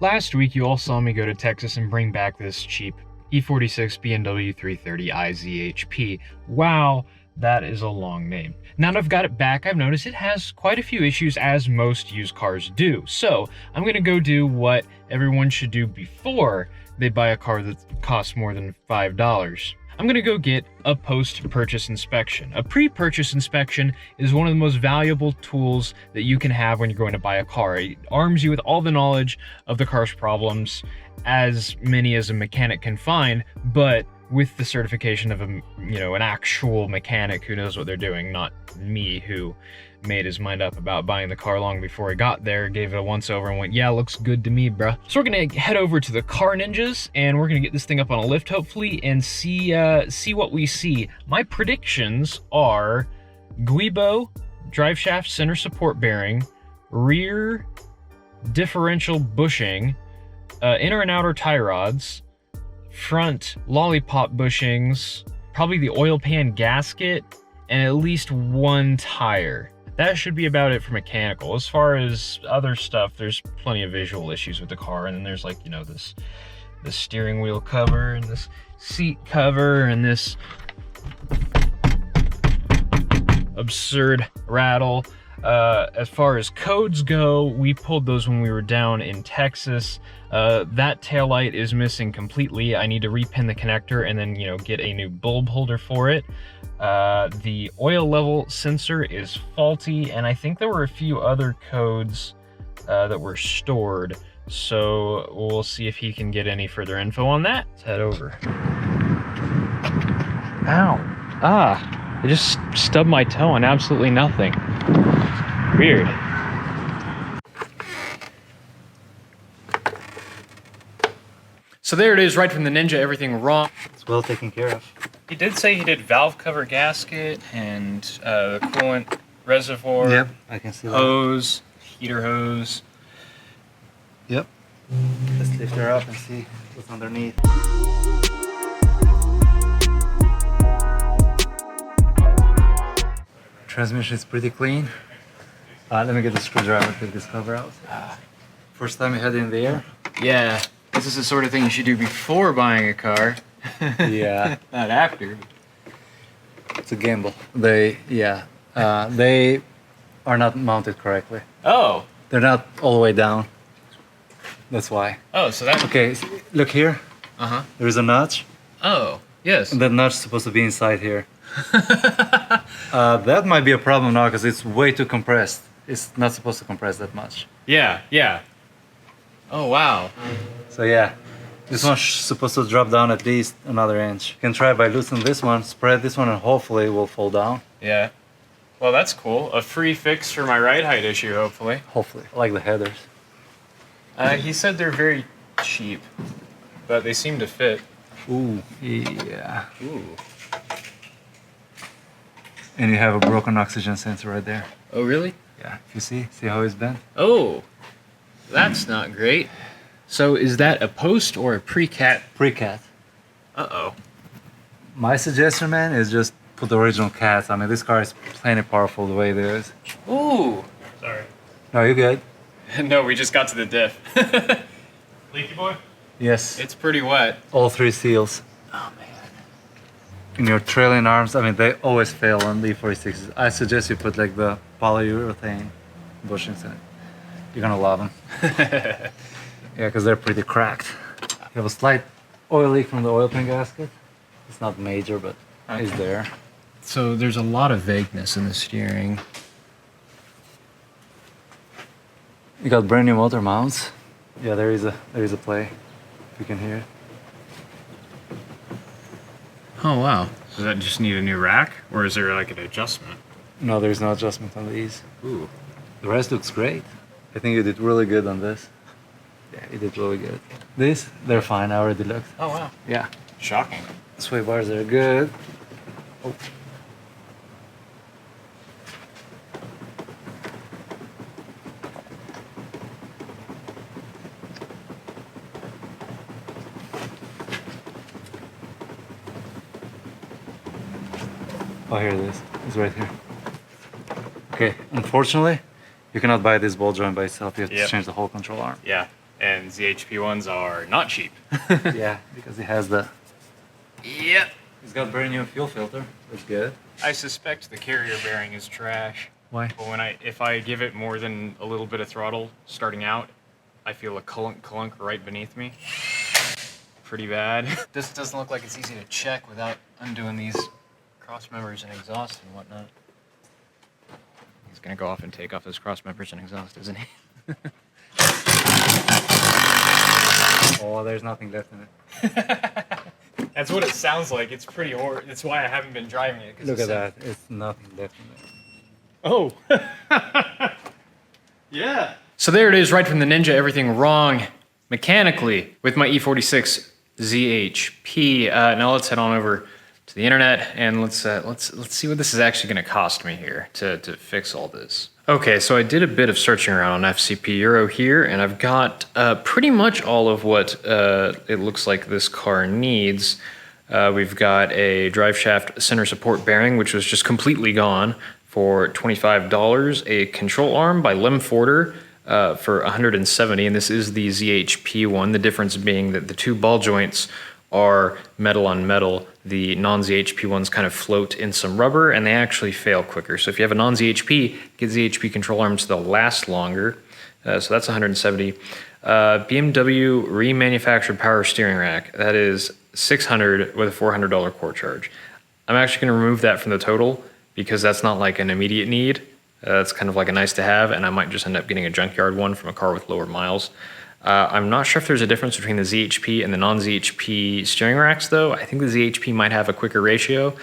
Last week, you all saw me go to Texas and bring back this cheap E46 BMW 330 IZHP. Wow, that is a long name. Now that I've got it back, I've noticed it has quite a few issues, as most used cars do. So I'm gonna go do what everyone should do before they buy a car that costs more than $5. I'm gonna go get a post-purchase inspection. A pre-purchase inspection is one of the most valuable tools that you can have when you're going to buy a car. It arms you with all the knowledge of the car's problems, as many as a mechanic can find, but with the certification of an actual mechanic who knows what they're doing, not me, who made his mind up about buying the car long before he got there, gave it a once over and went, yeah, looks good to me, bruh. So we're gonna head over to the Car Ninjas and we're gonna get this thing up on a lift, hopefully, and see what we see. My predictions are Guibo, drive shaft center support bearing, rear differential bushing, inner and outer tie rods, front lollipop bushings, probably the oil pan gasket, and at least one tire. That should be about it for mechanical. As far as other stuff, there's plenty of visual issues with the car, and then there's like, this steering wheel cover and this seat cover and this absurd rattle. As far as codes go, we pulled those when we were down in Texas. That taillight is missing completely. I need to repin the connector and then, get a new bulb holder for it. The oil level sensor is faulty, and I think there were a few other codes that were stored. So we'll see if he can get any further info on that. Let's head over. Ow. I just stubbed my toe on absolutely nothing. Weird. So there it is, right from the Ninja, everything wrong. It's well taken care of. He did say he did valve cover gasket and the coolant reservoir. Yep, I can see that. Hose, heater hose. Yep. Let's lift her up and see what's underneath. Transmission is pretty clean. Let me get the screwdriver to take this cover out. First time you had it in the air? Yeah, this is the sort of thing you should do before buying a car. Yeah. Not after. It's a gamble. They are not mounted correctly. Oh. They're not all the way down. That's why. Oh, so that... Okay, look here. Uh-huh. There is a notch. Oh, yes. And that notch is supposed to be inside here. That might be a problem now because it's way too compressed. It's not supposed to compress that much. Yeah, yeah. Oh, wow. So yeah, this one's supposed to drop down at least another inch. You can try by loosening this one, spread this one, and hopefully it will fall down. Yeah. Well, that's cool. A free fix for my ride height issue, hopefully. Hopefully. I like the headers. He said they're very cheap, but they seem to fit. Ooh, yeah. Ooh. And you have a broken oxygen sensor right there. Oh, really? Yeah, if you see how it's bent? Oh, that's not great. So is that a post or a pre-cat? Pre-cat. Uh-oh. My suggestion, man, is just put the original cats. I mean, this car is plenty powerful the way it is. Ooh. Sorry. No, you're good. No, we just got to the diff. Leaky boy? Yes. It's pretty wet. All three seals. Oh, man. In your trailing arms, I mean, they always fail on the E46s. I suggest you put like the polyurethane bushings in it. You're gonna love them. Yeah, because they're pretty cracked. You have a slight oil leak from the oil pan gasket. It's not major, but it's there. So there's a lot of vagueness in the steering. You got brand new motor mounts. Yeah, there is a play. If you can hear it. Oh, wow. Does that just need a new rack, or is there like an adjustment? No, there's no adjustment on these. Ooh. The rest looks great. I think you did really good on this. Yeah, you did really good. This, they're fine. I already looked. Oh, wow. Yeah. Shocking. Sway bars are good. Oh. Oh, here it is. It's right here. Okay, unfortunately, you cannot buy this ball joint by itself. You have to change the whole control arm. Yeah. and ZHP ones are not cheap. Yeah, because it has the. Yep. It's got brand new fuel filter. That's good. I suspect the carrier bearing is trash. Why? But if I give it more than a little bit of throttle starting out, I feel a clunk right beneath me. Pretty bad. This doesn't look like it's easy to check without undoing these cross members and exhaust and whatnot. He's gonna go off and take off those cross members and exhaust, isn't he? Oh, there's nothing left in it. That's what it sounds like. It's pretty horrible. That's why I haven't been driving it. Look at that. It's nothing left in it. Oh. Yeah. So there it is, right from the Ninja. Everything wrong mechanically with my E46 ZHP. Now let's head on over to the internet and let's see what this is actually going to cost me here to fix all this. Okay, so I did a bit of searching around on FCP Euro here, and I've got pretty much all of what it looks like this car needs. We've got a drive shaft center support bearing, which was just completely gone, for $25. A control arm by Lemforder for $170, and this is the ZHP one. The difference being that the two ball joints are metal on metal. The non-ZHP ones kind of float in some rubber, and they actually fail quicker. So if you have a non-ZHP, get ZHP control arms, they'll last longer. So that's $170. BMW remanufactured power steering rack. That is $600 with a $400 core charge. I'm actually going to remove that from the total because that's not like an immediate need. It's kind of like a nice to have, and I might just end up getting a junkyard one from a car with lower miles. I'm not sure if there's a difference between the ZHP and the non-ZHP steering racks, though. I think the ZHP might have a quicker ratio.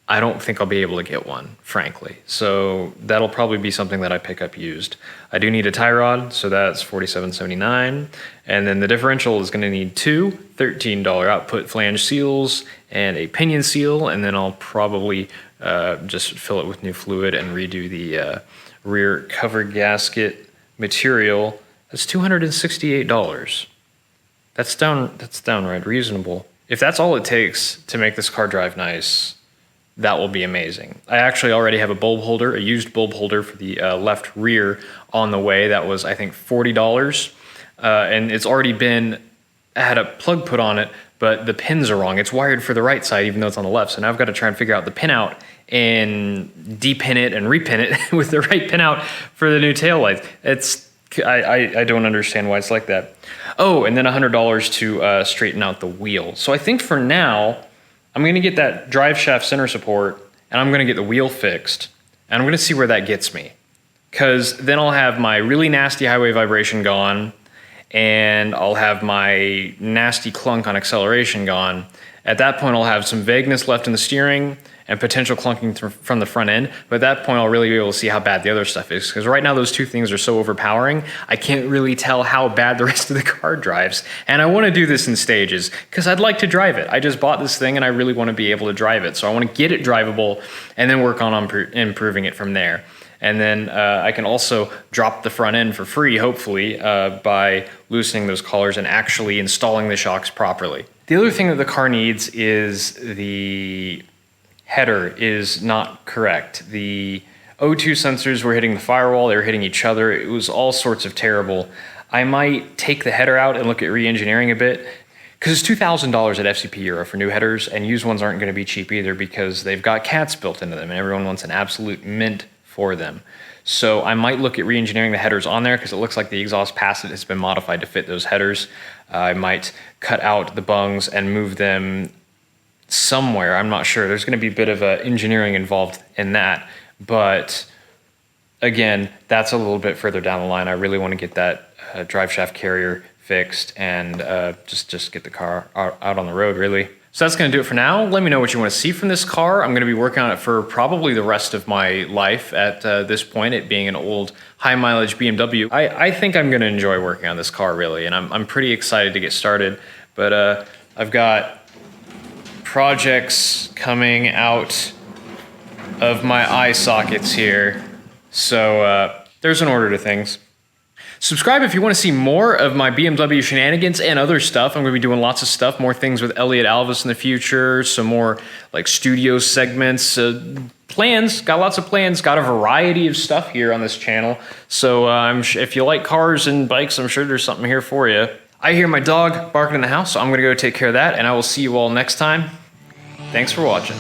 I don't think I'll be able to get one, frankly. So that'll probably be something that I pick up used. I do need a tie rod, so that's $47.79. And then the differential is going to need two $13 output flange seals and a pinion seal, and then I'll probably just fill it with new fluid and redo the rear cover gasket material. That's $268. That's downright reasonable. If that's all it takes to make this car drive nice, that will be amazing. I actually already have a bulb holder, a used bulb holder for the left rear on the way. That was, I think, $40. And it's already had a plug put on it, but the pins are wrong. It's wired for the right side, even though it's on the left. So now I've got to try and figure out the pin out and depin it and repin it with the right pin out for the new taillights. I don't understand why it's like that. Oh, and then $100 to straighten out the wheel. So I think for now, I'm going to get that drive shaft center support, and I'm going to get the wheel fixed, and I'm going to see where that gets me. Because then I'll have my really nasty highway vibration gone, and I'll have my nasty clunk on acceleration gone. At that point, I'll have some vagueness left in the steering and potential clunking from the front end. But at that point, I'll really be able to see how bad the other stuff is. Because right now, those two things are so overpowering, I can't really tell how bad the rest of the car drives. And I want to do this in stages because I'd like to drive it. I just bought this thing and I really want to be able to drive it. So I want to get it drivable and then work on improving it from there. And then I can also drop the front end for free, hopefully, by loosening those collars and actually installing the shocks properly. The other thing that the car needs is the header is not correct. The O2 sensors were hitting the firewall, they were hitting each other. It was all sorts of terrible. I might take the header out and look at re-engineering a bit, because it's $2,000 at FCP Euro for new headers, and used ones aren't going to be cheap either because they've got cats built into them, and everyone wants an absolute mint for them. So I might look at re-engineering the headers on there because it looks like the exhaust passage has been modified to fit those headers. I might cut out the bungs and move them somewhere. I'm not sure. There's going to be a bit of engineering involved in that. But again, that's a little bit further down the line. I really want to get that drive shaft carrier fixed and just get the car out on the road, really. So that's going to do it for now. Let me know what you want to see from this car. I'm going to be working on it for probably the rest of my life at this point, it being an old high mileage BMW. I think I'm going to enjoy working on this car, really, and I'm pretty excited to get started. But I've got projects coming out of my eye sockets here. So there's an order to things. Subscribe if you want to see more of my BMW shenanigans and other stuff. I'm going to be doing lots of stuff, more things with Elliot Alvis in the future, some more like studio segments, plans, got lots of plans, got a variety of stuff here on this channel. So if you like cars and bikes, I'm sure there's something here for you. I hear my dog barking in the house, so I'm going to go take care of that, and I will see you all next time. Thanks for watching.